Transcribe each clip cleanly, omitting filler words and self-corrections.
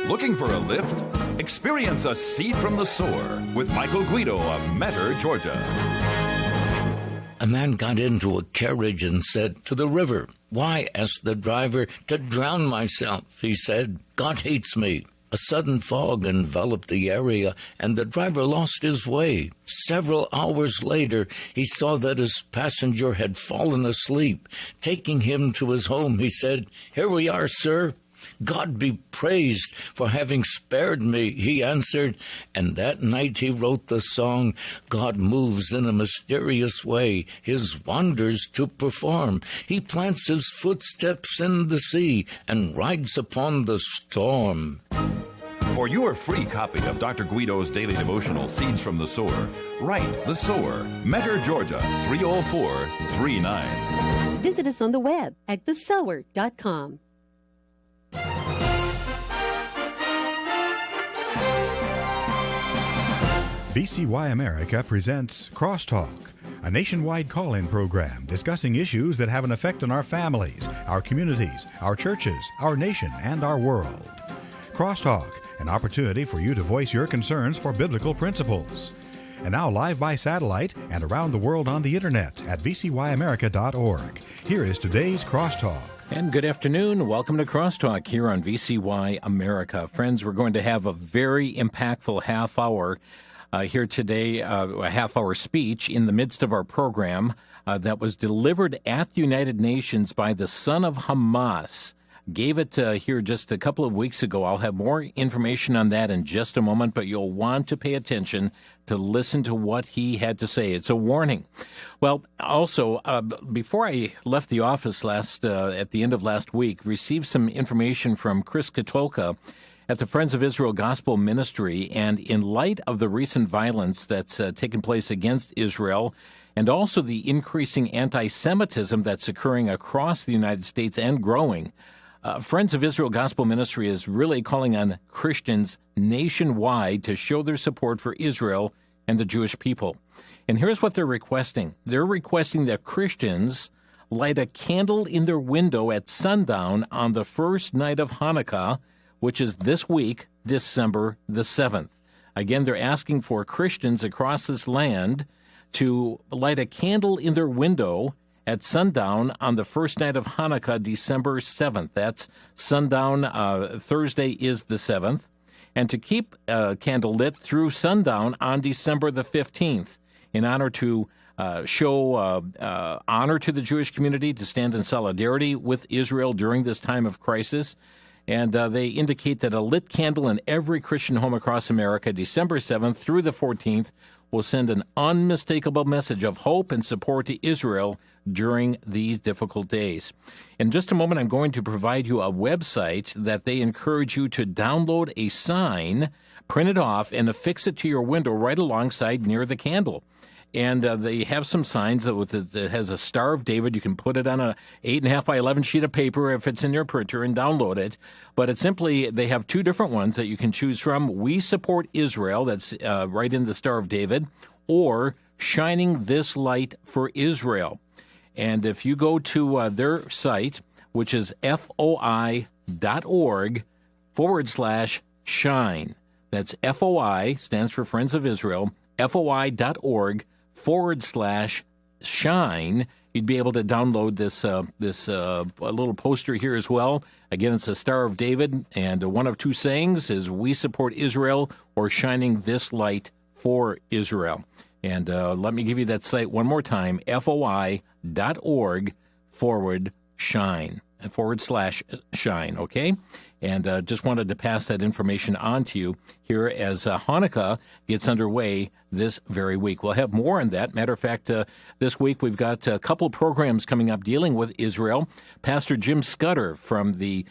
Looking for a lift? Experience a seed from the sower with Michael Guido of Metter, Georgia. A man got into a carriage and said, "To the river." "Why?" asked the driver. "To drown myself," he said. "God hates me." A sudden fog enveloped the area, and the driver lost his way. Several hours later, he saw that his passenger had fallen asleep. Taking him to his home, he said, "Here we are, sir." "God be praised for having spared me," he answered. And that night he wrote the song, "God moves in a mysterious way, his wonders to perform. He plants his footsteps in the sea and rides upon the storm." For your free copy of Dr. Guido's daily devotional, Seeds from the Sower, write The Sower, Metter, Georgia, 30439. Visit us on the web at thesower.com. VCY America presents Crosstalk, a nationwide call-in program discussing issues that have an effect on our families, our communities, our churches, our nation, and our world. Crosstalk, an opportunity for you to voice your concerns for biblical principles. And now live by satellite and around the world on the internet at VCYAmerica.org. Here is today's Crosstalk. And good afternoon. Welcome to Crosstalk here on VCY America. Friends, we're going to have a very impactful half hour here today, a half-hour speech in the midst of our program that was delivered at the United Nations by the son of Hamas. Gave it here just a couple of weeks ago. I'll have more information on that in just a moment, but you'll want to pay attention to listen to what he had to say. It's a warning. Well, also, before I left the office at the end of last week, received some information from Chris Katolka at the Friends of Israel Gospel Ministry, and in light of the recent violence that's taken place against Israel, and also the increasing anti-Semitism that's occurring across the United States and growing, Friends of Israel Gospel Ministry is really calling on Christians nationwide to show their support for Israel and the Jewish people. And here's what they're requesting. They're requesting that Christians light a candle in their window at sundown on the first night of Hanukkah, which is this week, December the 7th. Again, they're asking for Christians across this land to light a candle in their window at sundown on the first night of Hanukkah, December 7th. That's sundown. Thursday is the 7th. And to keep a candle lit through sundown on December the 15th in honor to show honor to the Jewish community, to stand in solidarity with Israel during this time of crisis. And they indicate that a lit candle in every Christian home across America, December 7th through the 14th, will send an unmistakable message of hope and support to Israel during these difficult days. In just a moment, I'm going to provide you a website that they encourage you to download a sign, print it off, and affix it to your window right alongside near the candle. And they have some signs that has a Star of David. You can put it on a 8.5 by 11 sheet of paper if it's in your printer and download it. But it's simply, they have two different ones that you can choose from. We Support Israel, that's right in the Star of David, or Shining This Light for Israel. And if you go to their site, which is foi.org/shine. That's FOI, stands for Friends of Israel, foi.org/shine. You'd be able to download this little poster here as well. Again, it's a Star of David, and one of two sayings is "We Support Israel" or "Shining This Light for Israel." And let me give you that site one more time: foi.org/shine, okay? And just wanted to pass that information on to you here as Hanukkah gets underway this very week. We'll have more on that. Matter of fact, this week we've got a couple programs coming up dealing with Israel. Pastor Jim Schneider from the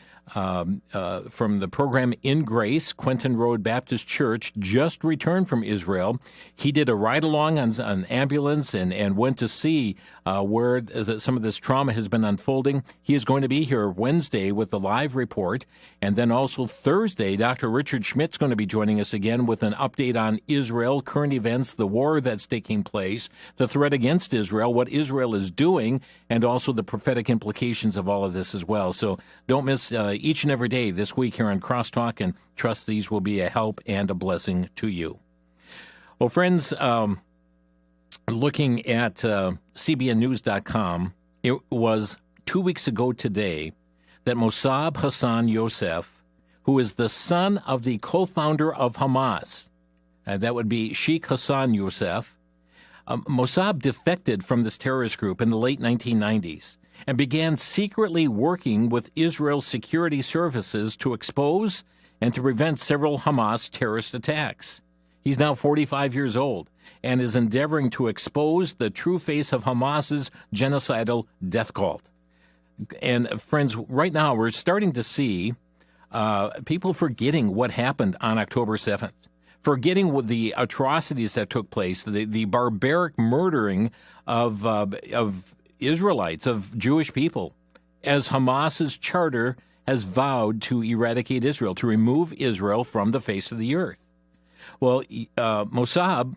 program In Grace, Quentin Road Baptist Church, just returned from Israel. He did a ride-along on an ambulance and went to see where some of this trauma has been unfolding. He is going to be here Wednesday with the live report. And then also Thursday, Dr. Richard Schmidt's going to be joining us again with an update on Israel, current events, the war that's taking place, the threat against Israel, what Israel is doing, and also the prophetic implications of all of this as well. So don't miss each and every day this week here on Crosstalk, and trust these will be a help and a blessing to you. Well, friends, looking at CBNnews.com, it was 2 weeks ago today that Mossab Hassan Youssef, who is the son of the co-founder of Hamas, that would be Sheikh Hassan Youssef, Mossab defected from this terrorist group in the late 1990s and began secretly working with Israel's security services to expose and to prevent several Hamas terrorist attacks. He's now 45 years old and is endeavoring to expose the true face of Hamas's genocidal death cult. And friends, right now we're starting to see people forgetting what happened on October 7th, forgetting what the atrocities that took place, the barbaric murdering of Israelites, of Jewish people, as Hamas's charter has vowed to eradicate Israel, to remove Israel from the face of the earth. Well, Mossab,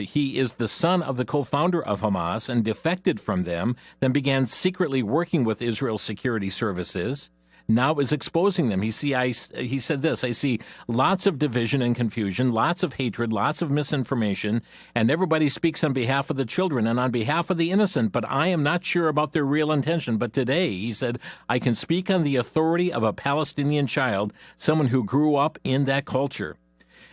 he is the son of the co-founder of Hamas and defected from them, then began secretly working with Israel's security services, now is exposing them. He said this, I see lots of division and confusion, lots of hatred, lots of misinformation, and everybody speaks on behalf of the children and on behalf of the innocent, but I am not sure about their real intention. But today, he said, I can speak on the authority of a Palestinian child, someone who grew up in that culture.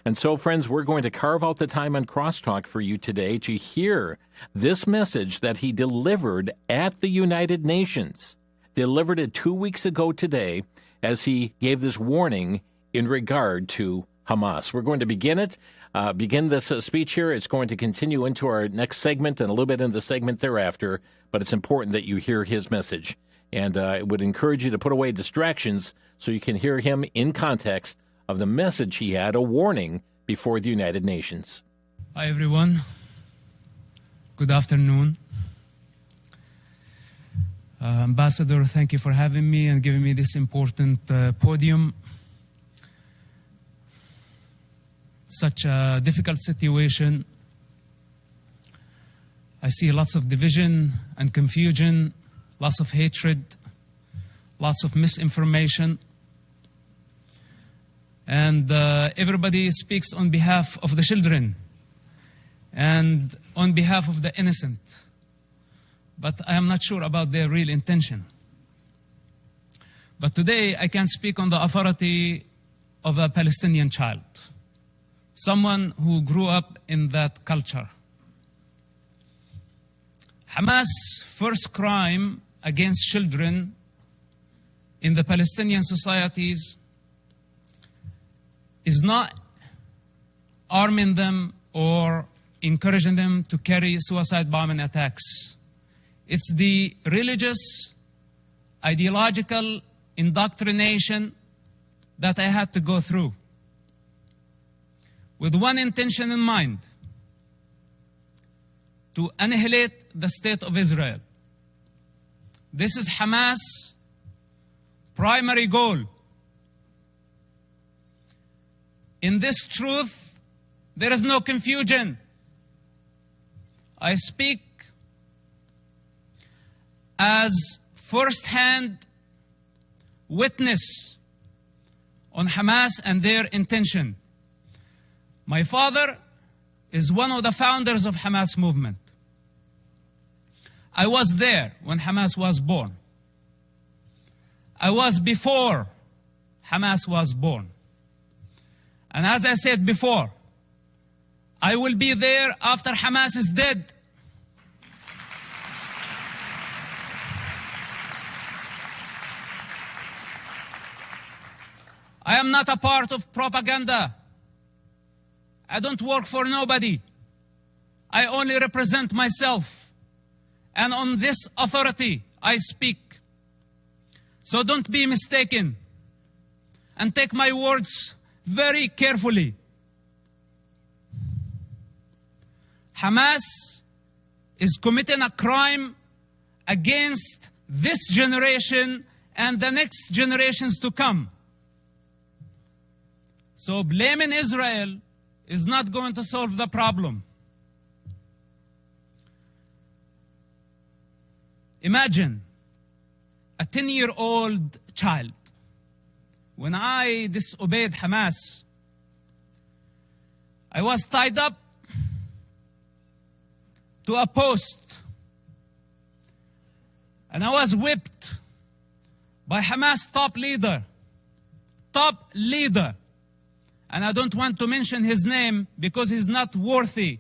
And so, friends, we're going to carve out the time on Crosstalk for you today to hear this message that he delivered at the United Nations. Delivered it 2 weeks ago today as he gave this warning in regard to Hamas. We're going to begin this speech here. It's going to continue into our next segment and a little bit into the segment thereafter, but it's important that you hear his message. And I would encourage you to put away distractions so you can hear him in context of the message he had, a warning before the United Nations. Hi, everyone. Good afternoon. Ambassador, thank you for having me and giving me this important podium. Such a difficult situation. I see lots of division and confusion, lots of hatred, lots of misinformation. And everybody speaks on behalf of the children and on behalf of the innocent. But I am not sure about their real intention. But today I can speak on the authority of a Palestinian child, someone who grew up in that culture. Hamas' first crime against children in the Palestinian societies is not arming them or encouraging them to carry suicide bombing attacks. It's the religious, ideological indoctrination that I had to go through with one intention in mind: to annihilate the state of Israel. This is Hamas' primary goal. In this truth, there is no confusion. I speak as first-hand witness on Hamas and their intention. My father is one of the founders of Hamas movement. I was there when Hamas was born. I was before Hamas was born. And as I said before, I will be there after Hamas is dead. I am not a part of propaganda. I don't work for nobody. I only represent myself. And on this authority, I speak. So don't be mistaken. And take my words very carefully. Hamas is committing a crime against this generation and the next generations to come. So blaming Israel is not going to solve the problem. Imagine a 10-year-old child when I disobeyed Hamas, I was tied up to a post, and I was whipped by Hamas top leader, and I don't want to mention his name because he's not worthy.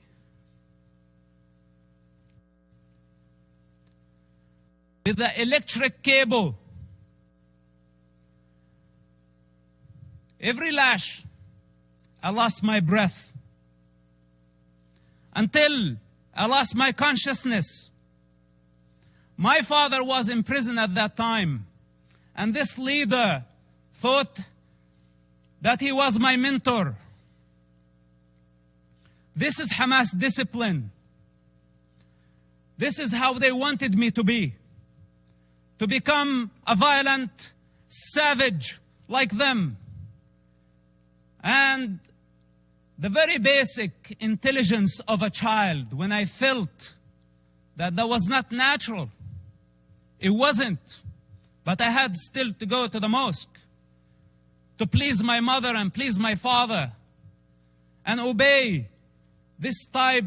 With the electric cable, every lash, I lost my breath until I lost my consciousness. My father was in prison at that time, and this leader thought that he was my mentor. This is Hamas discipline. This is how they wanted me to be, to become a violent savage like them. And the very basic intelligence of a child, when I felt that was not natural, it wasn't, but I had still to go to the mosque to please my mother and please my father and obey this type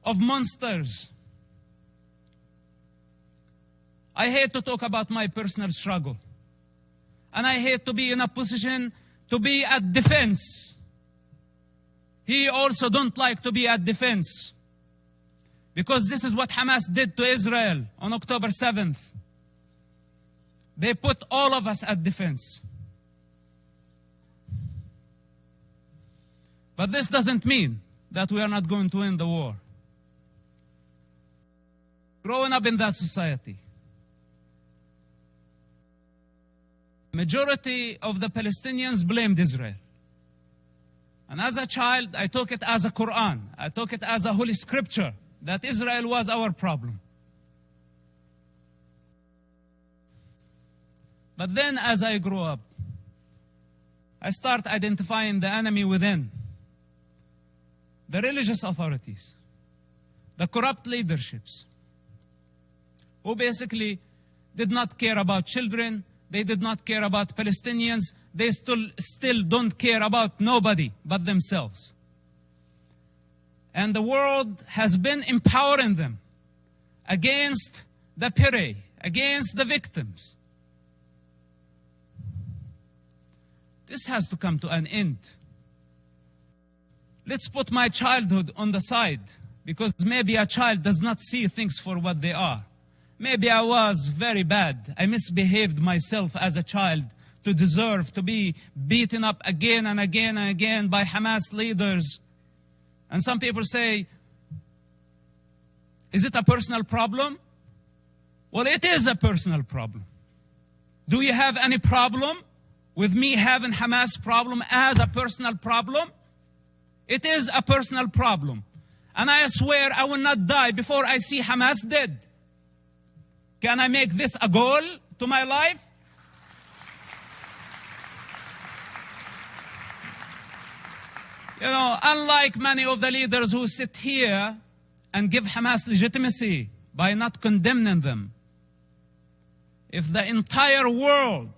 of monsters. I hate to talk about my personal struggle, and I hate to be in a position to be at defense. He also don't like to be at defense, because this is what Hamas did to Israel on October 7th. They put all of us at defense. But this doesn't mean that we are not going to win the war. Growing up in that society, majority of the Palestinians blamed Israel. And as a child, I took it as a Quran. I took it as a holy scripture that Israel was our problem. But then as I grew up, I start identifying the enemy within. The religious authorities, the corrupt leaderships, who basically did not care about children. They did not care about Palestinians. They still don't care about nobody but themselves. And the world has been empowering them against the prey, against the victims. This has to come to an end. Let's put my childhood on the side, because maybe a child does not see things for what they are. Maybe I was very bad. I misbehaved myself as a child to deserve to be beaten up again and again and again by Hamas leaders. And some people say, is it a personal problem? Well, it is a personal problem. Do you have any problem with me having Hamas problem as a personal problem? It is a personal problem. And I swear I will not die before I see Hamas dead. Can I make this a goal to my life? You know, unlike many of the leaders who sit here and give Hamas legitimacy by not condemning them, if the entire world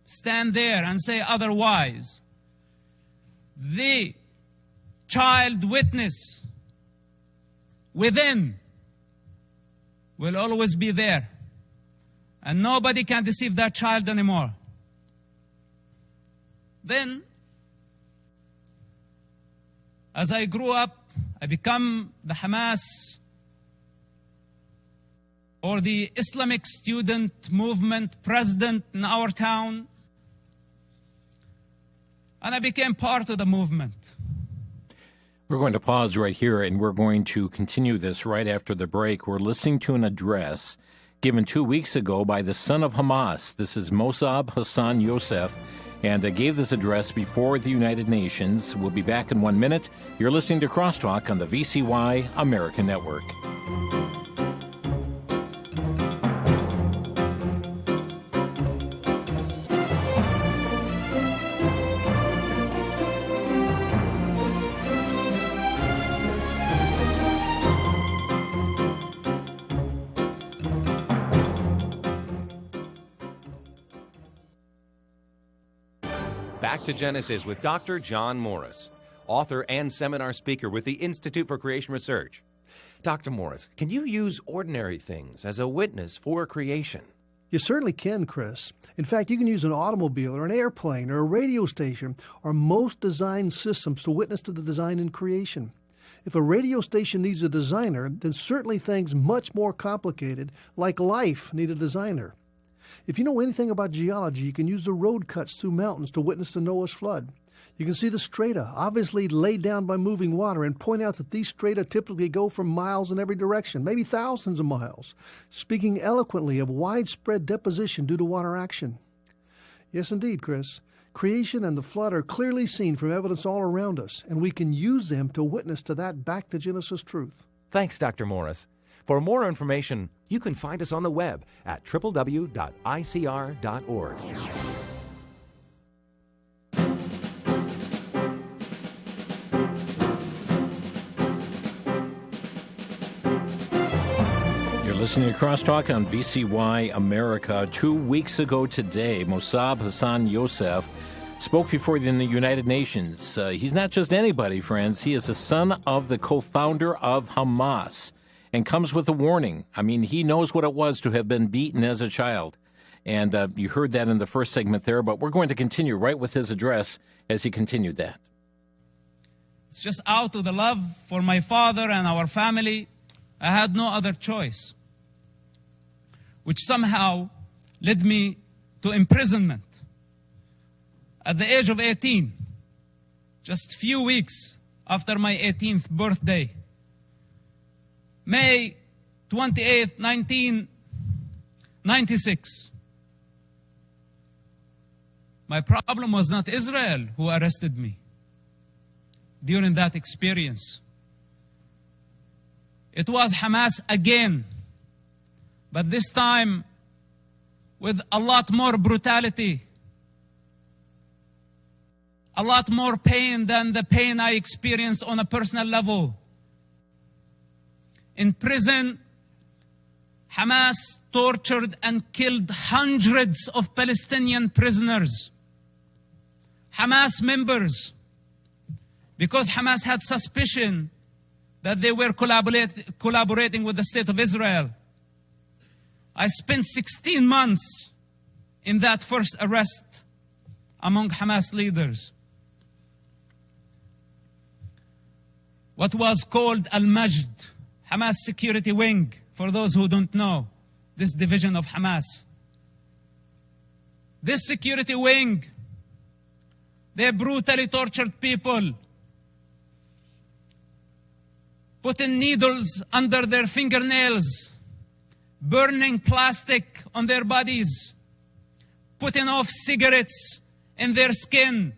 stand there and say otherwise, the child witness within will always be there. And nobody can deceive that child anymore. Then, as I grew up, I become the Hamas or the Islamic student movement president in our town. And I became part of the movement. We're going to pause right here, and we're going to continue this right after the break. We're listening to an address given 2 weeks ago by the son of Hamas. This is Mossab Hassan Youssef, and I gave this address before the United Nations. We'll be back in 1 minute. You're listening to Crosstalk on the VCY America Network. Back to Genesis with Dr. John Morris, author and seminar speaker with the Institute for Creation Research. Dr. Morris, can you use ordinary things as a witness for creation? You certainly can, Chris. In fact, you can use an automobile or an airplane or a radio station or most design systems to witness to the design in creation. If a radio station needs a designer, then certainly things much more complicated, like life, need a designer. If you know anything about geology, you can use the road cuts through mountains to witness the Noah's flood. You can see the strata, obviously laid down by moving water, and point out that these strata typically go for miles in every direction, maybe thousands of miles, speaking eloquently of widespread deposition due to water action. Yes, indeed, Chris. Creation and the flood are clearly seen from evidence all around us, and we can use them to witness to that back to Genesis truth. Thanks, Dr. Morris. For more information, you can find us on the web at www.icr.org. You're listening to Crosstalk on VCY America. 2 weeks ago today, Mossab Hassan Youssef spoke before the United Nations. He's not just anybody, friends. He is the son of the co-founder of Hamas and comes with a warning. I mean, he knows what it was to have been beaten as a child. And you heard that in the first segment there, but we're going to continue right with his address as he continued that. It's just out of the love for my father and our family. I had no other choice, which somehow led me to imprisonment at the age of 18, just a few weeks after my 18th birthday. May 28, 1996. My problem was not Israel who arrested me during that experience. It was Hamas again, but this time with a lot more brutality, a lot more pain than the pain I experienced on a personal level. In prison, Hamas tortured and killed hundreds of Palestinian prisoners, Hamas members, because Hamas had suspicion that they were collaborating with the State of Israel. I spent 16 months in that first arrest among Hamas leaders. What was called Al-Majd, Hamas security wing, for those who don't know, this division of Hamas. This security wing, they brutally tortured people, putting needles under their fingernails, burning plastic on their bodies, putting off cigarettes in their skin.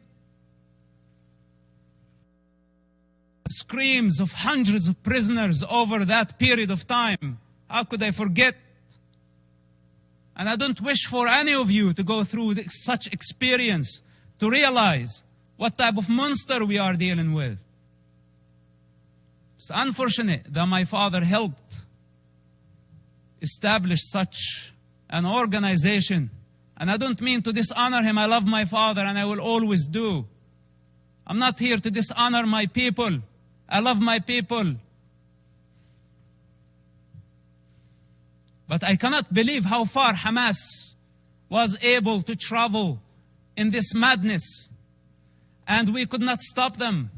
Screams of hundreds of prisoners over that period of time. How could I forget? And I don't wish for any of you to go through such experience to realize what type of monster we are dealing with. It's unfortunate that my father helped establish such an organization. And I don't mean to dishonor him. I love my father and I will always do. I'm not here to dishonor my people. I love my people. But I cannot believe how far Hamas was able to travel in this madness. And we could not stop them.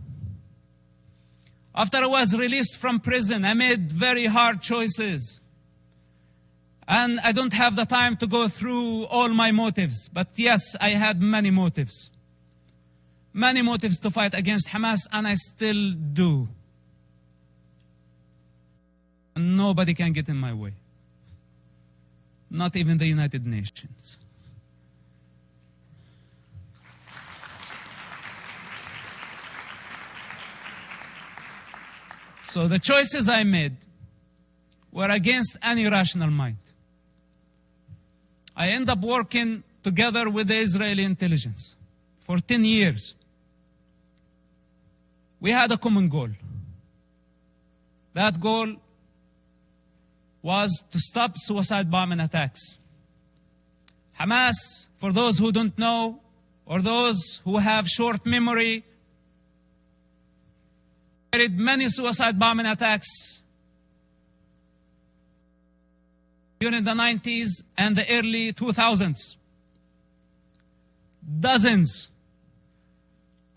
After I was released from prison, I made very hard choices. And I don't have the time to go through all my motives. But yes, I had many motives. Many motives to fight against Hamas, and I still do. And nobody can get in my way. Not even the United Nations. So the choices I made were against any rational mind. I ended up working together with the Israeli intelligence for 10 years. We had a common goal. That goal was to stop suicide bombing attacks. Hamas, for those who don't know or those who have short memory, carried many suicide bombing attacks during the 90s and the early 2000s. Dozens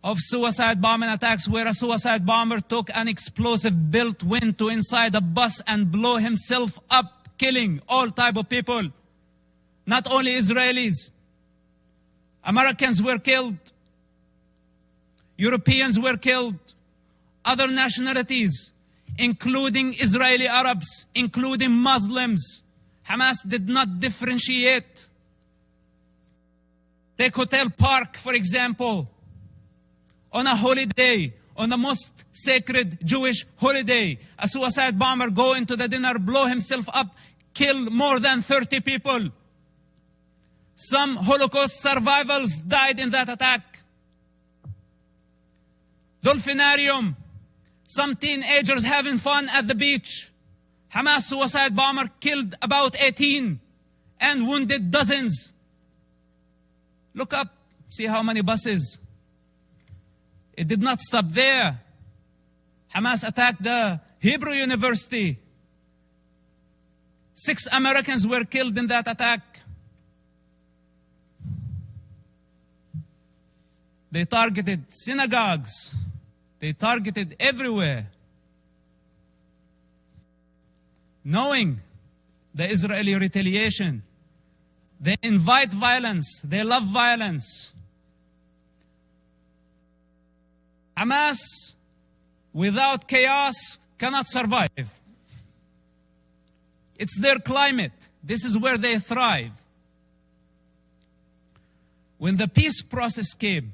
of suicide bombing attacks where a suicide bomber took an explosive built went to inside a bus and blew himself up, killing all type of people. Not only Israelis. Americans were killed. Europeans were killed. Other nationalities, including Israeli Arabs, including Muslims. Hamas did not differentiate. Take Hotel Park, for example. On a holiday, on the most sacred Jewish holiday, a suicide bomber go into the dinner, blow himself up, kill more than 30 people. Some Holocaust survivors died in that attack. Dolphinarium, some teenagers having fun at the beach. Hamas suicide bomber killed about 18 and wounded dozens. Look up, see how many buses. It did not stop there. Hamas attacked the Hebrew University. 6 Americans were killed in that attack. They targeted synagogues. They targeted everywhere. Knowing the Israeli retaliation, they invite violence. They love violence. Hamas, without chaos, cannot survive. It's their climate. This is where they thrive. When the peace process came,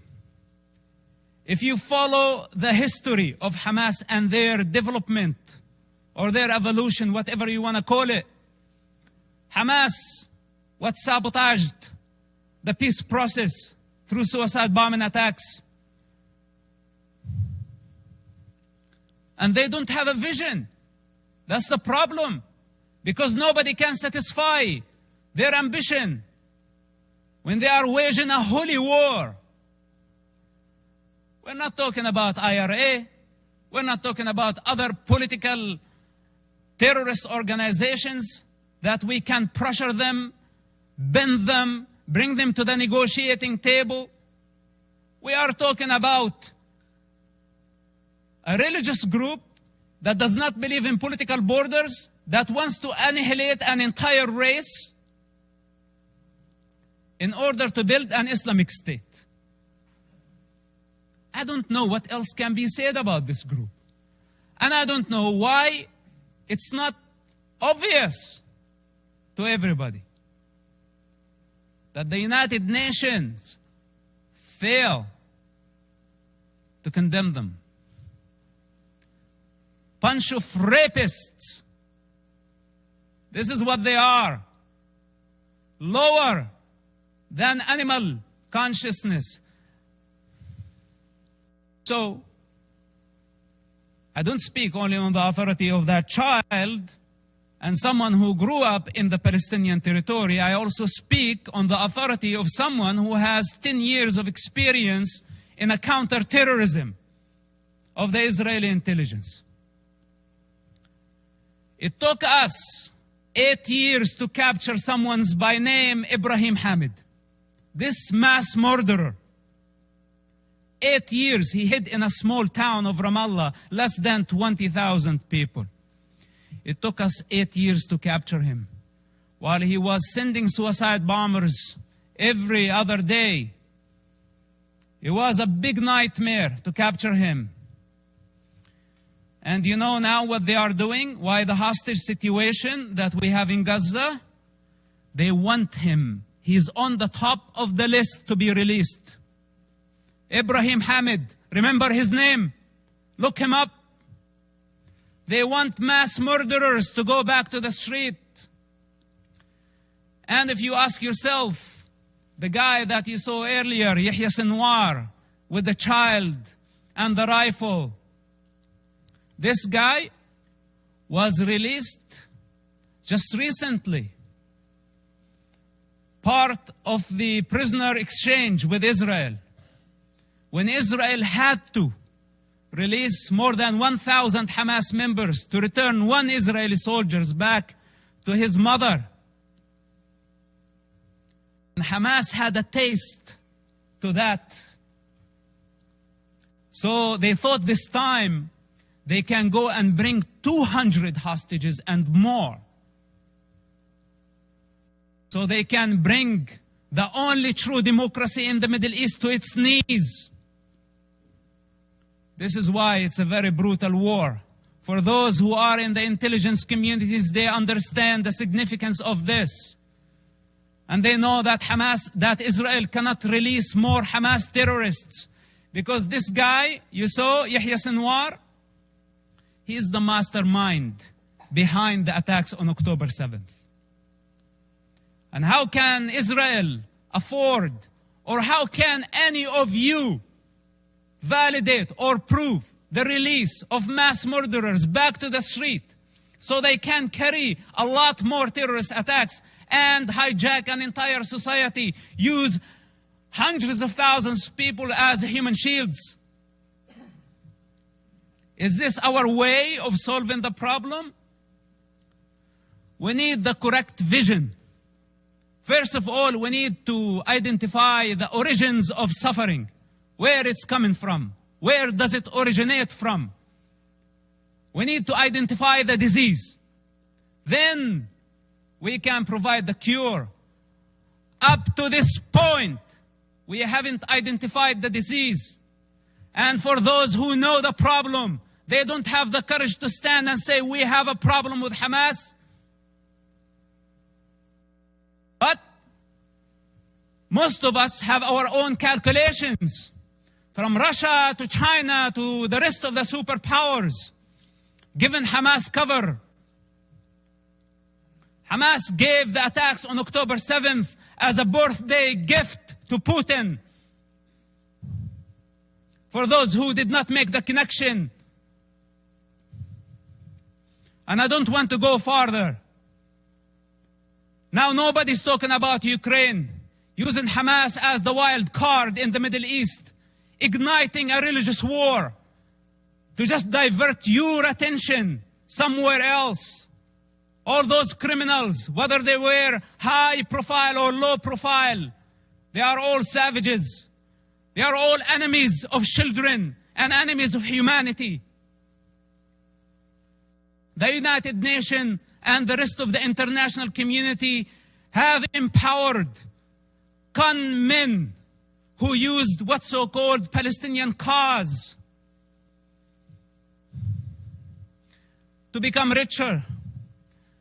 if you follow the history of Hamas and their development or their evolution, whatever you want to call it, Hamas, what sabotaged the peace process through suicide bombing attacks. And they don't have a vision. That's the problem. Because nobody can satisfy their ambition when they are waging a holy war. We're not talking about IRA. We're not talking about other political terrorist organizations that we can pressure them, bend them, bring them to the negotiating table. We are talking about a religious group that does not believe in political borders, that wants to annihilate an entire race in order to build an Islamic state. I don't know what else can be said about this group. And I don't know why it's not obvious to everybody that the United Nations fail to condemn them. Bunch of rapists. This is what they are. Lower than animal consciousness. So, I don't speak only on the authority of that child and someone who grew up in the Palestinian territory. I also speak on the authority of someone who has 10 years of experience in a counterterrorism of the Israeli intelligence. It took us 8 years to capture someone's by name Ibrahim Hamid. This mass murderer. 8 years he hid in a small town of Ramallah, less than 20,000 people. It took us 8 years to capture him. While he was sending suicide bombers every other day, it was a big nightmare to capture him. And you know now what they are doing? Why the hostage situation that we have in Gaza? They want him. He's on the top of the list to be released. Ibrahim Hamid, remember his name? Look him up. They want mass murderers to go back to the street. And if you ask yourself, the guy that you saw earlier, Yahya Sinwar, with the child and the rifle, this guy was released just recently. part of the prisoner exchange with Israel, when Israel had to release more than 1,000 Hamas members to return one Israeli soldier back to his mother. And Hamas had a taste to that. So they thought this time they can go and bring 200 hostages and more. So they can bring the only true democracy in the Middle East to its knees. This is why it's a very brutal war. For those who are in the intelligence communities, they understand the significance of this. And they know that that Israel cannot release more Hamas terrorists. Because this guy, you saw, Yahya Sinwar, he is the mastermind behind the attacks on October 7th. And how can Israel afford, or how can any of you validate or prove the release of mass murderers back to the street so they can carry a lot more terrorist attacks and hijack an entire society, use hundreds of thousands of people as human shields? Is this our way of solving the problem? We need the correct vision. First of all, we need to identify the origins of suffering, where it's coming from, where does it originate from. We need to identify the disease. Then we can provide the cure. Up to this point, we haven't identified the disease. And for those who know the problem, they don't have the courage to stand and say, we have a problem with Hamas. But most of us have our own calculations. From Russia to China to the rest of the superpowers, given Hamas cover. Hamas gave the attacks on October 7th as a birthday gift to Putin. For those who did not make the connection. And I don't want to go farther. Now nobody's talking about Ukraine, using Hamas as the wild card in the Middle East, igniting a religious war to just divert your attention somewhere else. All those criminals, whether they were high profile or low profile, they are all savages. They are all enemies of children and enemies of humanity. The United Nations and the rest of the international community have empowered con men who used what's so-called Palestinian cause to become richer.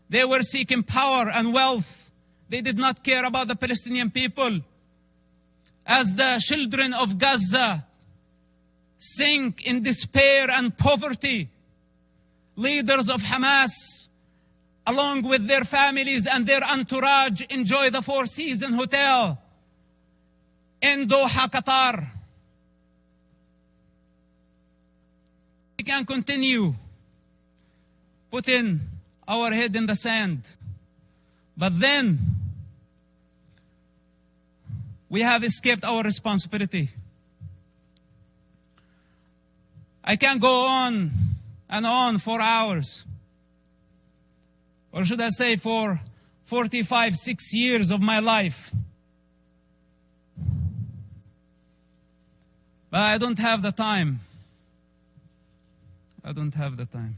They were seeking power and wealth. They did not care about the Palestinian people. As the children of Gaza sink in despair and poverty, leaders of Hamas, along with their families and their entourage, enjoy the Four Seasons Hotel in Doha, Qatar. We can continue putting our head in the sand. But then we have escaped our responsibility. I can go on and on for hours. Or should I say for 6 years of my life. But I don't have the time. I don't have the time.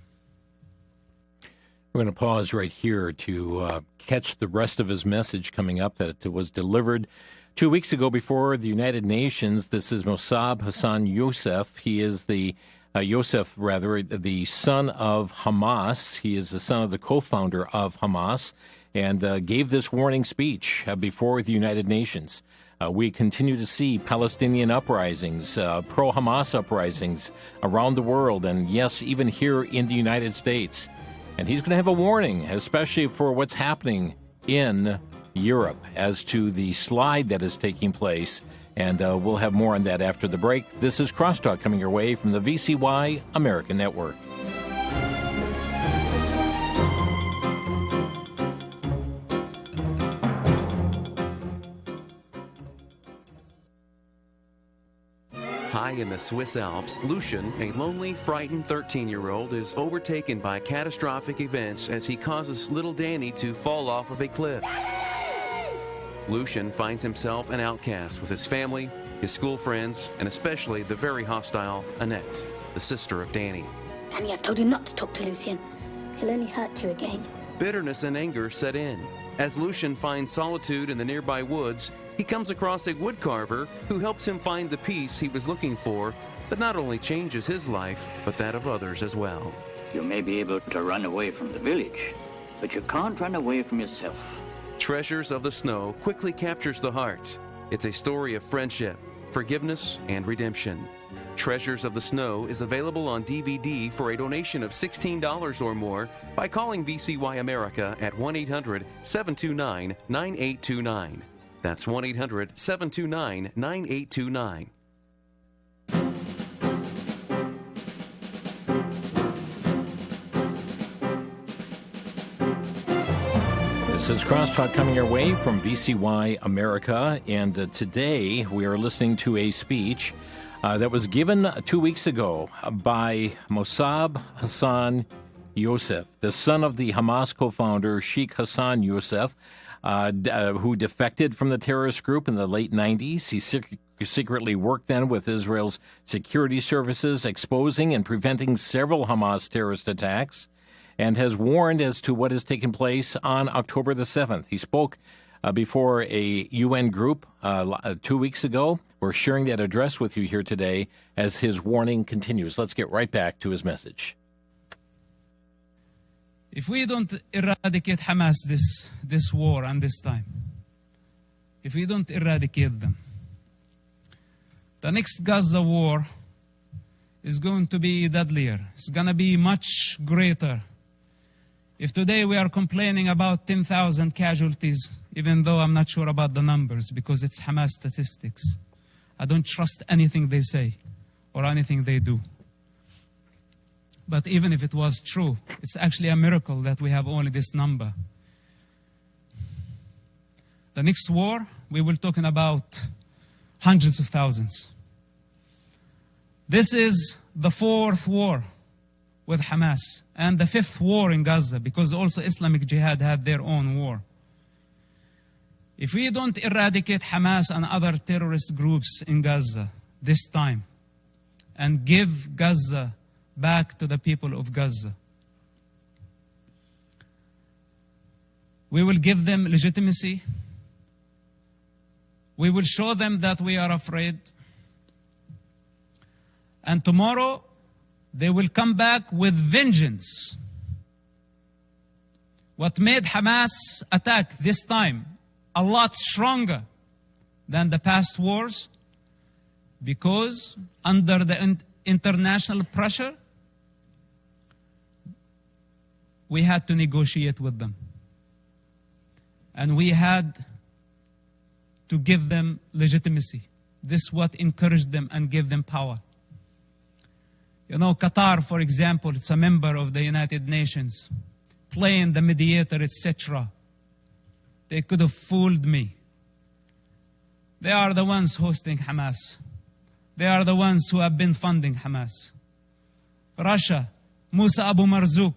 We're going to pause right here to catch the rest of his message coming up that was delivered 2 weeks ago before the United Nations. This is Mossab Hassan Youssef. He is the the son of Hamas. He is the son of the co-founder of Hamas, and gave this warning speech before the United Nations. We continue to see Palestinian uprisings, pro-Hamas uprisings around the world, and yes, even here in the United States. And he's going to have a warning, especially for what's happening in Europe as to the slide that is taking place. And we'll have more on that after the break. This is Crosstalk coming your way from the VCY America Network. High in the Swiss Alps, Lucian, a lonely, frightened 13-year-old, is overtaken by catastrophic events as he causes little Danny to fall off of a cliff. Lucian finds himself an outcast with his family, his school friends, and especially the very hostile Annette, the sister of Danny. Danny, I've told you not to talk to Lucien. He'll only hurt you again. Bitterness and anger set in. As Lucian finds solitude in the nearby woods, he comes across a woodcarver who helps him find the peace he was looking for that not only changes his life, but that of others as well. You may be able to run away from the village, but you can't run away from yourself. Treasures of the Snow quickly captures the heart. It's a story of friendship, forgiveness, and redemption. Treasures of the Snow is available on DVD for a donation of $16 or more by calling VCY America at 1-800-729-9829. That's 1-800-729-9829. This is Crosstalk coming your way from VCY America, and today we are listening to a speech that was given 2 weeks ago by Mossab Hassan Youssef, the son of the Hamas co-founder Sheikh Hassan Youssef, who defected from the terrorist group in the late 90s. He secretly worked then with Israel's security services, exposing and preventing several Hamas terrorist attacks, and has warned as to what has taken place on October the 7th. He spoke before a UN group 2 weeks ago. We're sharing that address with you here today as his warning continues. Let's get right back to his message. If we don't eradicate Hamas this war and this time, if we don't eradicate them, the next Gaza war is going to be deadlier. It's going to be much greater. If today we are complaining about 10,000 casualties, even though I'm not sure about the numbers because it's Hamas statistics, I don't trust anything they say or anything they do. But even if it was true, it's actually a miracle that we have only this number. The next war, we will talking about hundreds of thousands. This is the fourth war with Hamas and the fifth war in Gaza, because also Islamic Jihad had their own war. If we don't eradicate Hamas and other terrorist groups in Gaza this time and give Gaza back to the people of Gaza, we will give them legitimacy. We will show them that we are afraid. And tomorrow, they will come back with vengeance. What made Hamas attack this time a lot stronger than the past wars, because under the international pressure, we had to negotiate with them. And we had to give them legitimacy. This is what encouraged them and gave them power. You know, Qatar, for example, it's a member of the United Nations, playing the mediator, etc. They could have fooled me. They are the ones hosting Hamas. They are the ones who have been funding Hamas. Russia, Musa Abu Marzouk,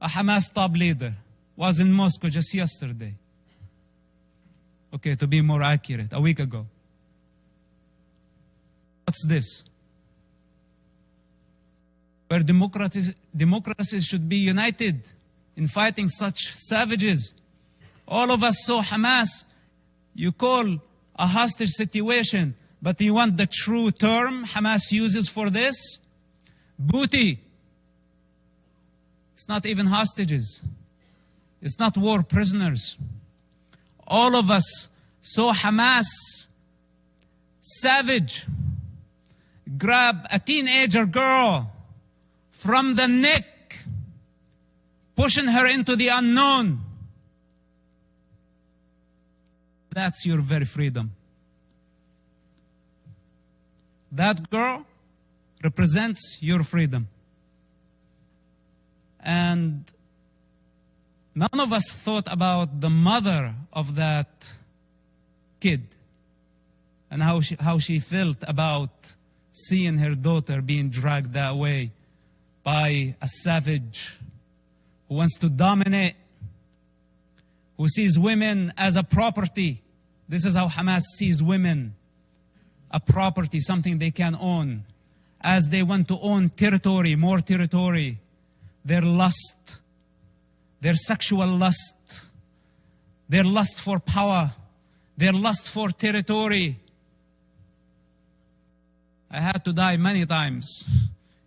a Hamas top leader, was in Moscow just yesterday. Okay, to be more accurate, a week ago. What's this? Where democracies should be united in fighting such savages. All of us saw Hamas. You call a hostage situation, but you want the true term Hamas uses for this? Booty. It's not even hostages. It's not war prisoners. All of us saw Hamas, savage, grab a teenager girl from the neck, pushing her into the unknown. That's your very freedom. That girl represents your freedom. And none of us thought about the mother of that kid. and how she felt about seeing her daughter being dragged that way by a savage who wants to dominate, who sees women as a property. This is how Hamas sees women, a property, something they can own. As they want to own territory, more territory, their lust, their sexual lust, their lust for power, their lust for territory. I had to die many times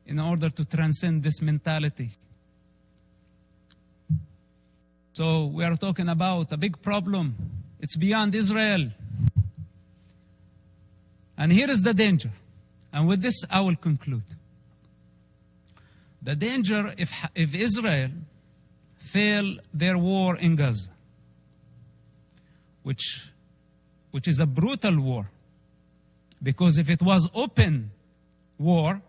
in order to transcend this mentality. So we are talking about a big problem. It's beyond Israel. And here is the danger. And with this, I will conclude. The danger if Israel fail their war in Gaza, which is a brutal war, because if it was open war,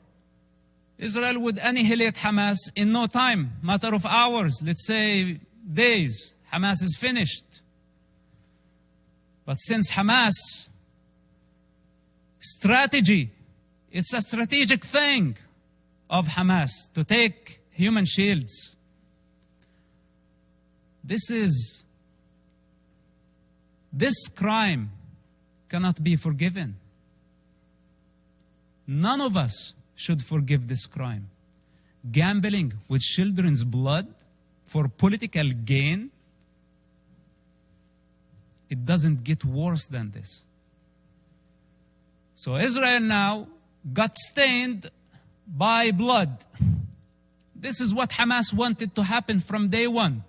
Israel would annihilate Hamas in no time, matter of hours, let's say days. Hamas is finished. But since Hamas strategy, it's a strategic thing of Hamas to take human shields. This crime cannot be forgiven. None of us should forgive this crime. Gambling with children's blood for political gain, it doesn't get worse than this. So Israel now got stained by blood. This is what Hamas wanted to happen from day one.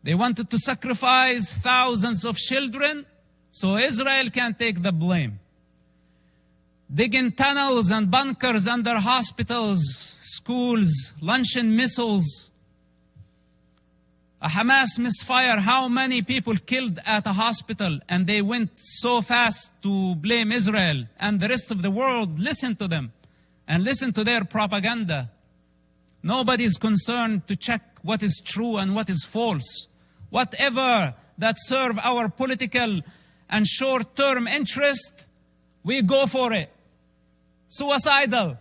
They wanted to sacrifice thousands of children so Israel can take the blame. Digging tunnels and bunkers under hospitals, schools, launching missiles. A Hamas misfire, how many people killed at a hospital, and they went so fast to blame Israel, and the rest of the world listened to them and listened to their propaganda. Nobody is concerned to check what is true and what is false. Whatever that serve our political and short-term interest, we go for it. Suicidal,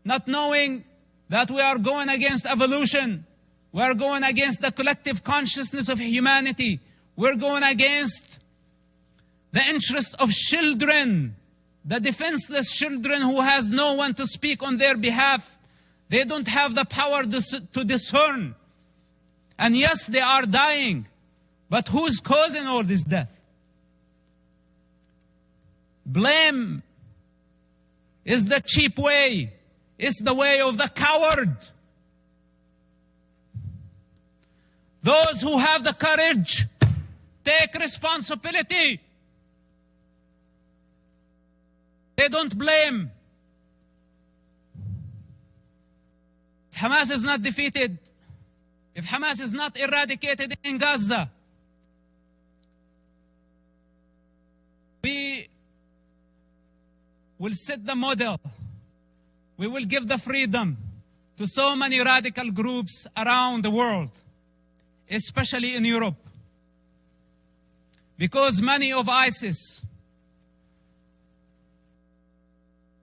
not knowing that we are going against evolution. We are going against the collective consciousness of humanity. We're going against the interest of children, the defenseless children who has no one to speak on their behalf. They don't have the power to discern. And yes, they are dying. But who's causing all this death? Blame is the cheap way. It's the way of the coward. Those who have the courage, take responsibility. They don't blame. If Hamas is not defeated, if Hamas is not eradicated in Gaza, we will set the model. We will give the freedom to so many radical groups around the world, especially in Europe. Because many of ISIS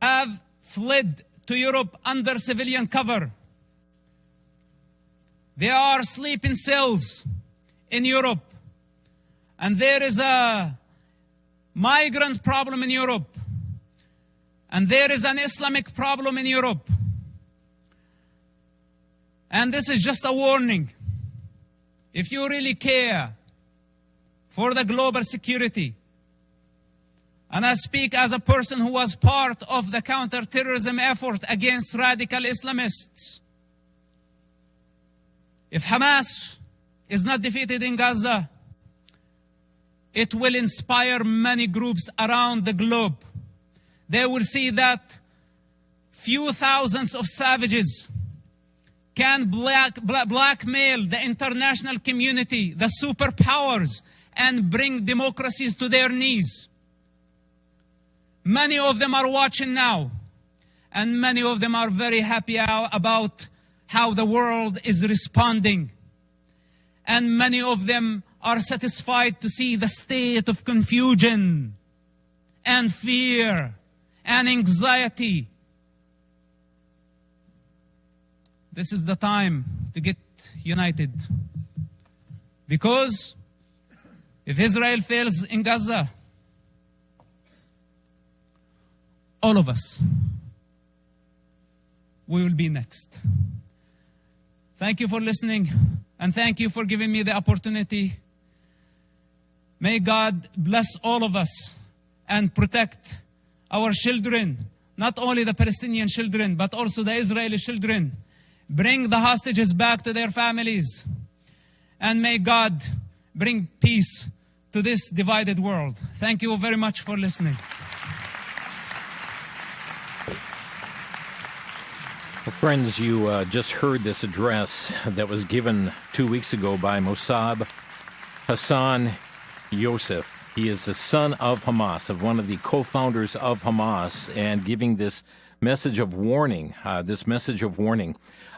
have fled to Europe under civilian cover. They are sleeping cells in Europe. And there is a migrant problem in Europe. And there is an Islamic problem in Europe. And this is just a warning. If you really care for the global security, and I speak as a person who was part of the counterterrorism effort against radical Islamists, if Hamas is not defeated in Gaza, it will inspire many groups around the globe. They will see that few thousands of savages can blackmail the international community, the superpowers, and bring democracies to their knees. Many of them are watching now, and many of them are very happy about how the world is responding. And many of them are satisfied to see the state of confusion and fear and anxiety. This is the time to get united. Because if Israel fails in Gaza, all of us, we will be next. Thank you for listening, and thank you for giving me the opportunity. May God bless all of us and protect our children, not only the Palestinian children, but also the Israeli children. Bring the hostages back to their families. And may God bring peace to this divided world. Thank you very much for listening. Well, friends, you just heard this address that was given 2 weeks ago by Mossab Hassan Yosef. He is the son of Hamas, of one of the co-founders of Hamas, and giving this message of warning,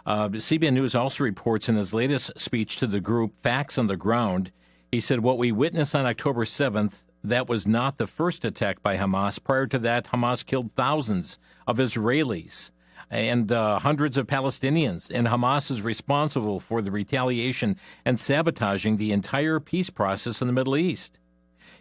CBN News also reports in his latest speech to the group, Facts on the Ground, he said, what we witnessed on October 7th, that was not the first attack by Hamas. Prior to that, Hamas killed thousands of Israelis and hundreds of Palestinians, and Hamas is responsible for the retaliation and sabotaging the entire peace process in the Middle East.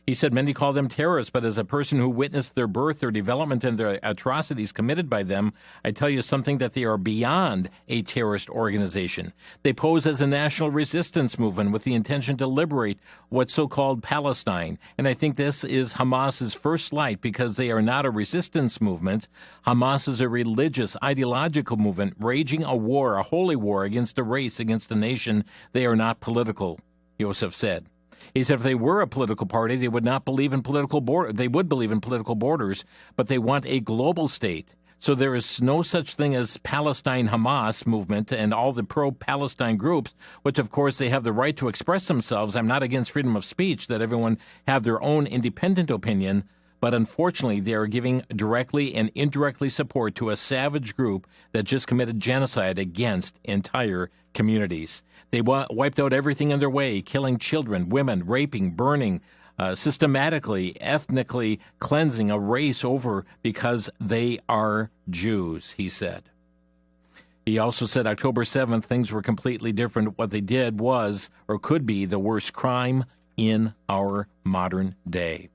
He said many call them terrorists, but as a person who witnessed their birth, their development, and their atrocities committed by them, I tell you something that they are beyond a terrorist organization. They pose as a national resistance movement with the intention to liberate what's so-called Palestine. And I think this is Hamas's first light, because they are not a resistance movement. Hamas is a religious, ideological movement waging a war, a holy war against a race, against a nation. They are not political, Yosef said. He said if they were a political party, they would not believe in political borders. They would believe in political borders, but they want a global state. So there is no such thing as Palestine Hamas movement and all the pro-Palestine groups, which of course they have the right to express themselves. I'm not against freedom of speech, that everyone have their own independent opinion, but unfortunately they are giving directly and indirectly support to a savage group that just committed genocide against entire communities. They wiped out everything in their way, killing children, women, raping, burning, systematically, ethnically cleansing a race over because they are Jews, he said. He also said October 7th, things were completely different. What they did was, or could be, the worst crime in our modern day.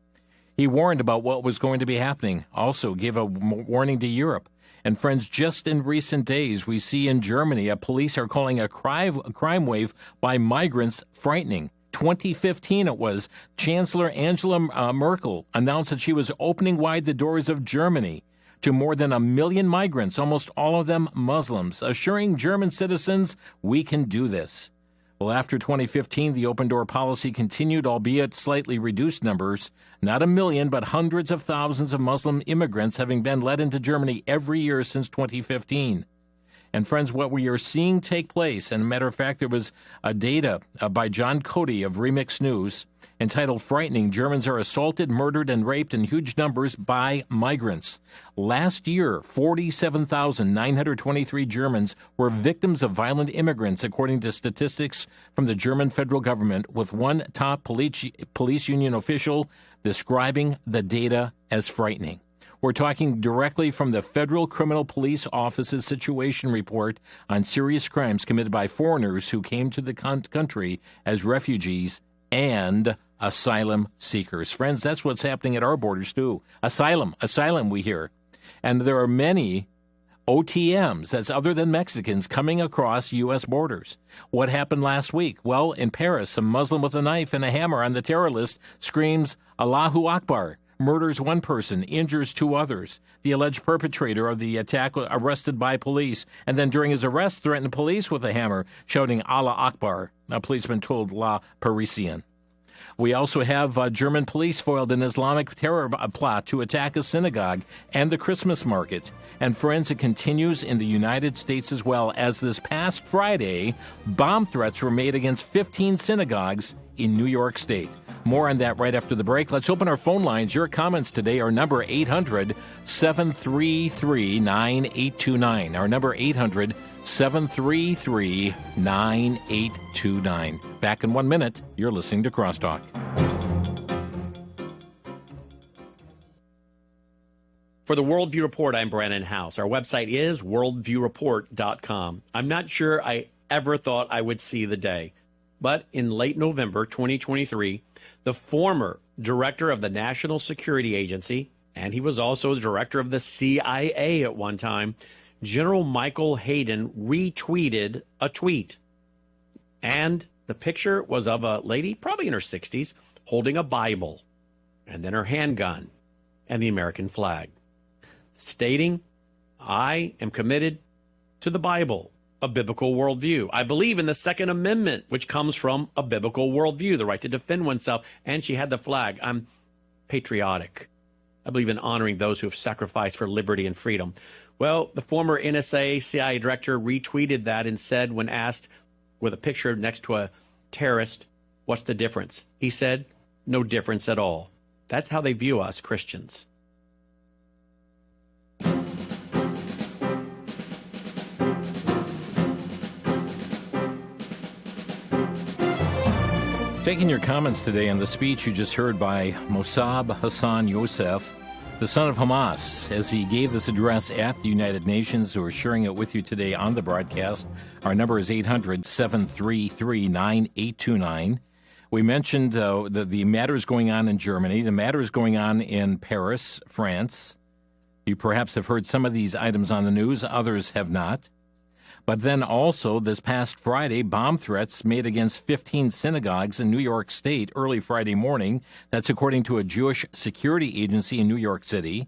He warned about what was going to be happening, also gave a warning to Europe. And friends, just in recent days, we see in Germany, police are calling a crime wave by migrants frightening. 2015 it was. Chancellor Angela Merkel announced that she was opening wide the doors of Germany to more than 1 million migrants, almost all of them Muslims, assuring German citizens, we can do this. Well, after 2015, the open door policy continued, albeit slightly reduced numbers. Not 1 million, but hundreds of thousands of Muslim immigrants having been led into Germany every year since 2015. And friends, what we are seeing take place, and a matter of fact, there was data by John Cody of Remix News entitled Frightening, Germans are assaulted, murdered, and raped in huge numbers by migrants. Last year, 47,923 Germans were victims of violent immigrants, according to statistics from the German federal government, with one top police union official describing the data as frightening. We're talking directly from the Federal Criminal Police Office's situation report on serious crimes committed by foreigners who came to the country as refugees and asylum seekers. Friends, that's what's happening at our borders, too. Asylum, we hear. And there are many OTMs, that's other than Mexicans, coming across U.S. borders. What happened last week? Well, in Paris, a Muslim with a knife and a hammer on the terror list screams, Allahu Akbar, murders one person, injures two others. The alleged perpetrator of the attack was arrested by police, and then during his arrest threatened police with a hammer, shouting Allah Akbar, a policeman told La Parisienne. We also have German police foiled an Islamic terror plot to attack a synagogue and the Christmas market. And friends, it continues in the United States as well, as this past Friday, bomb threats were made against 15 synagogues in New York State. More on that right after the break. Let's open our phone lines. Your comments today are number 800-733-9829. Our number 800-733-9829. Back in 1 minute. You're listening to Crosstalk. For the Worldview Report, I'm Brandon House. Our website is worldviewreport.com. I'm not sure I ever thought I would see the day, but in late November 2023, the former director of the National Security Agency, and he was also the director of the CIA at one time, General Michael Hayden, retweeted a tweet. And the picture was of a lady, probably in her 60s, holding a Bible, and then her handgun, and the American flag, stating, I am committed to the Bible, a biblical worldview. I believe in the Second Amendment, which comes from a biblical worldview, the right to defend oneself. And she had the flag. I'm patriotic. I believe in honoring those who have sacrificed for liberty and freedom. Well, the former NSA CIA director retweeted that and said, when asked with a picture next to a terrorist, what's the difference? He said, no difference at all. That's how they view us Christians. Taking your comments today on the speech you just heard by Mossab Hassan Youssef, the son of Hamas, as he gave this address at the United Nations. We're sharing it with you today on the broadcast. Our number is 800-733-9829. We mentioned the matters going on in Germany, the matters going on in Paris, France. You perhaps have heard some of these items on the news, others have not. But then also, this past Friday, bomb threats made against 15 synagogues in New York State early Friday morning. That's according to a Jewish security agency in New York City.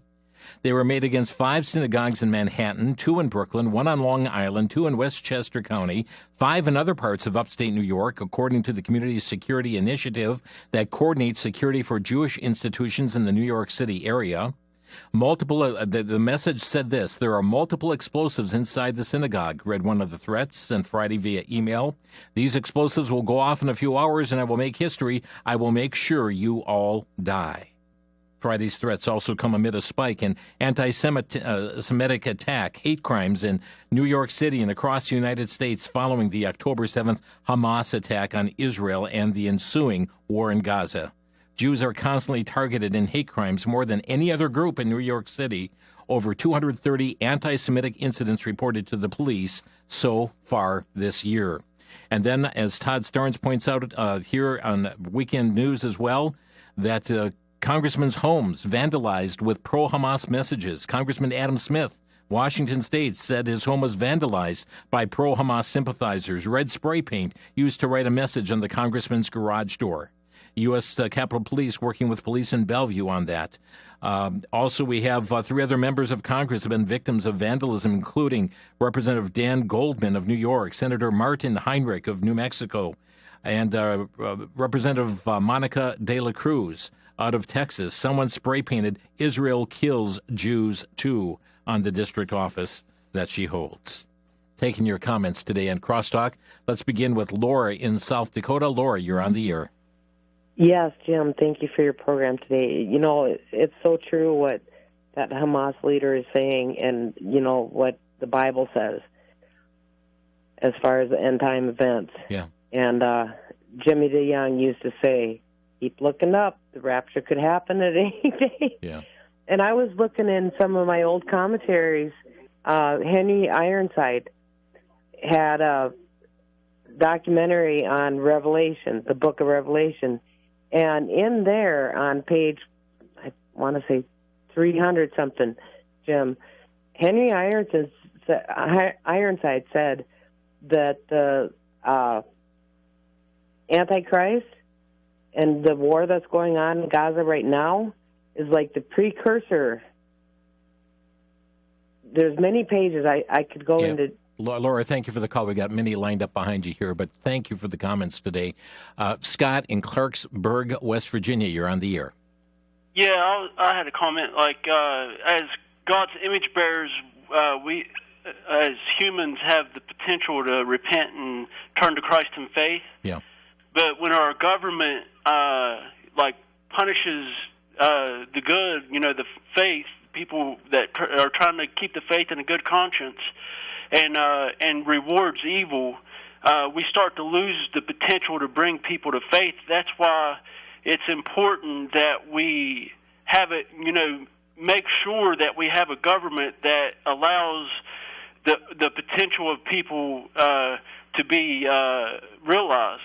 They were made against 5 synagogues in Manhattan, 2 in Brooklyn, 1 on Long Island, 2 in Westchester County, 5 in other parts of upstate New York, according to the Community Security Initiative that coordinates security for Jewish institutions in the New York City area. The message said this: there are multiple explosives inside the synagogue, read one of the threats sent Friday via email. These explosives will go off in a few hours and I will make history. I will make sure you all die. Friday's threats also come amid a spike in anti-Semitic attack, hate crimes in New York City and across the United States following the October 7th Hamas attack on Israel and the ensuing war in Gaza. Jews are constantly targeted in hate crimes more than any other group in New York City. Over 230 anti-Semitic incidents reported to the police so far this year. And then, as Todd Starnes points out here on Weekend News as well, that congressmen's homes vandalized with pro-Hamas messages. Congressman Adam Smith, Washington State, said his home was vandalized by pro-Hamas sympathizers. Red spray paint used to write a message on the congressman's garage door. U.S. Capitol Police working with police in Bellevue on that. Also, we have 3 other members of Congress have been victims of vandalism, including Representative Dan Goldman of New York, Senator Martin Heinrich of New Mexico, and Representative Monica De La Cruz out of Texas. Someone spray-painted "Israel kills Jews too" on the district office that she holds. Taking your comments today on Crosstalk, let's begin with Laura in South Dakota. Laura, you're on the air. Yes, Jim, thank you for your program today. You know, it's so true what that Hamas leader is saying and, you know, what the Bible says as far as the end-time events. Yeah. And Jimmy DeYoung used to say, keep looking up, the rapture could happen at any day. Yeah. And I was looking in some of my old commentaries. Henry Ironside had a documentary on Revelation, the book of Revelation. And in there, on page, I want to say 300-something, Jim, Henry Ironside said that the Antichrist and the war that's going on in Gaza right now is like the precursor. There's many pages I could go into. Laura, thank you for the call. We got many lined up behind you here, but thank you for the comments today. Scott in Clarksburg, West Virginia, you're on the air. Yeah, I had a comment. Like, as God's image bearers, we, as humans, have the potential to repent and turn to Christ in faith. Yeah. But when our government, punishes the good, you know, the faith, people that are trying to keep the faith and a good conscience, and rewards evil, we start to lose the potential to bring people to faith. That's why it's important that we have it, you know, make sure that we have a government that allows the potential of people to be realized.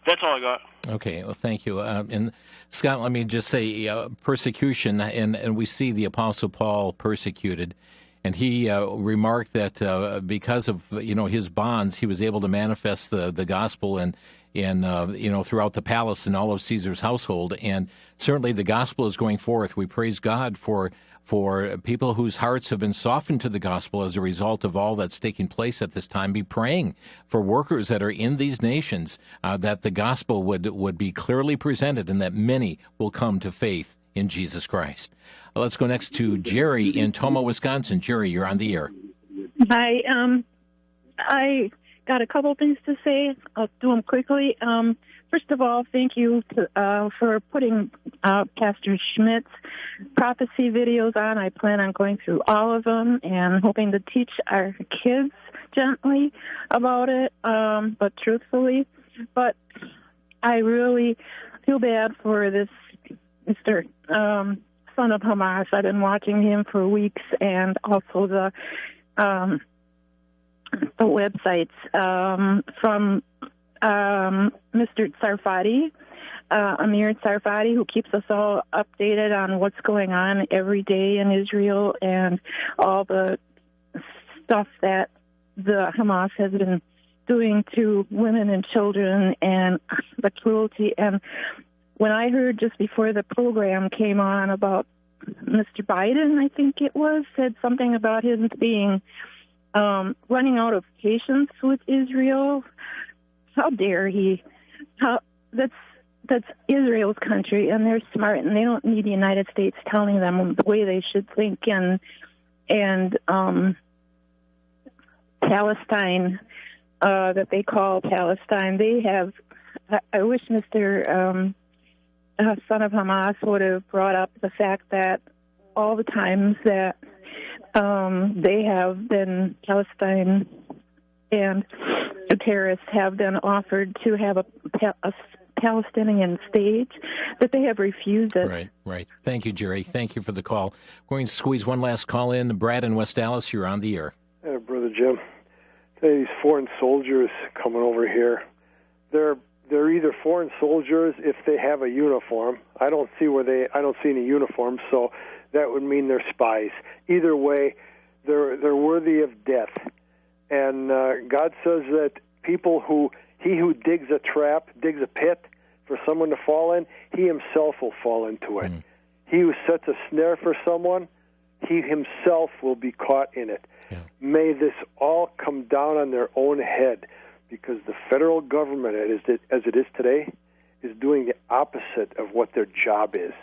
That's all I got. Okay, well, thank you. And Scott, let me just say persecution, and we see the Apostle Paul persecuted. And he remarked that because of his bonds, he was able to manifest the gospel and throughout the palace and all of Caesar's household. And certainly the gospel is going forth. We praise God for people whose hearts have been softened to the gospel as a result of all that's taking place at this time. Be praying for workers that are in these nations, that the gospel would be clearly presented and that many will come to faith in Jesus Christ. Let's go next to Jerry in Tomah, Wisconsin. Jerry, you're on the air. Hi. I got a couple things to say. I'll do them quickly. First of all, thank you for putting Pastor Schmidt's prophecy videos on. I plan on going through all of them and hoping to teach our kids gently about it, but truthfully. But I really feel bad for this Mr. Son of Hamas. I've been watching him for weeks, and also the websites from Mr. Tsarfati, Amir Tsarfati, who keeps us all updated on what's going on every day in Israel and all the stuff that the Hamas has been doing to women and children and the cruelty. And when I heard just before the program came on about Mr. Biden, I think it was, said something about him being running out of patience with Israel. How dare he? That's Israel's country, and they're smart, and they don't need the United States telling them the way they should think. And Palestine, that they call Palestine, they have. I wish Mr. Son of Hamas would have brought up the fact that all the times that they have been, Palestine and the terrorists have been offered to have a Palestinian state, that they have refused it. Right. Thank you, Jerry. Thank you for the call. We're going to squeeze one last call in. Brad in West Dallas, you're on the air. Brother Jim, these foreign soldiers coming over here, they're either foreign soldiers if they have a uniform. I don't see any uniforms, so that would mean they're spies. Either way, they're worthy of death. And God says that he who digs a trap, digs a pit for someone to fall in, he himself will fall into it. He who sets a snare for someone, he himself will be caught in it. Yeah. May this all come down on their own head, because the federal government, as it is today, is doing the opposite of what their job is,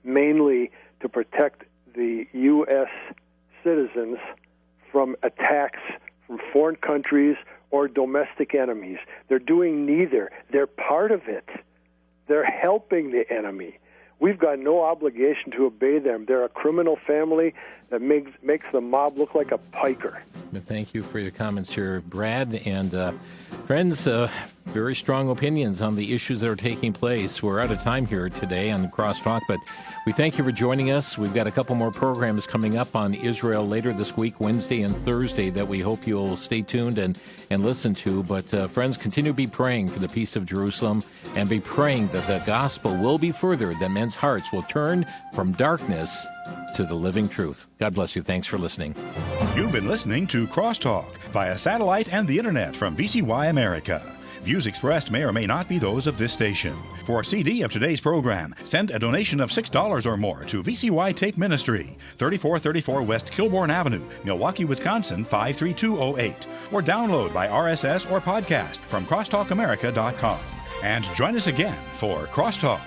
mainly to protect the U.S. citizens from attacks from foreign countries or domestic enemies. They're doing neither. They're part of it. They're helping the enemy. We've got no obligation to obey them. They're a criminal family that makes the mob look like a piker. Thank you for your comments here, Brad. And friends, very strong opinions on the issues that are taking place. We're out of time here today on Crosstalk, but we thank you for joining us. We've got a couple more programs coming up on Israel later this week, Wednesday and Thursday, that we hope you'll stay tuned and listen to. But friends, continue to be praying for the peace of Jerusalem and be praying that the gospel will be furthered, that men's hearts will turn from darkness to the living truth. God bless you. Thanks for listening. You've been listening to Crosstalk via satellite and the internet from VCY America. Views expressed may or may not be those of this station. For a CD of today's program, send a donation of $6 or more to VCY Tape Ministry, 3434 West Kilbourne Avenue, Milwaukee, Wisconsin, 53208, or download by RSS or podcast from crosstalkamerica.com. And join us again for Crosstalk.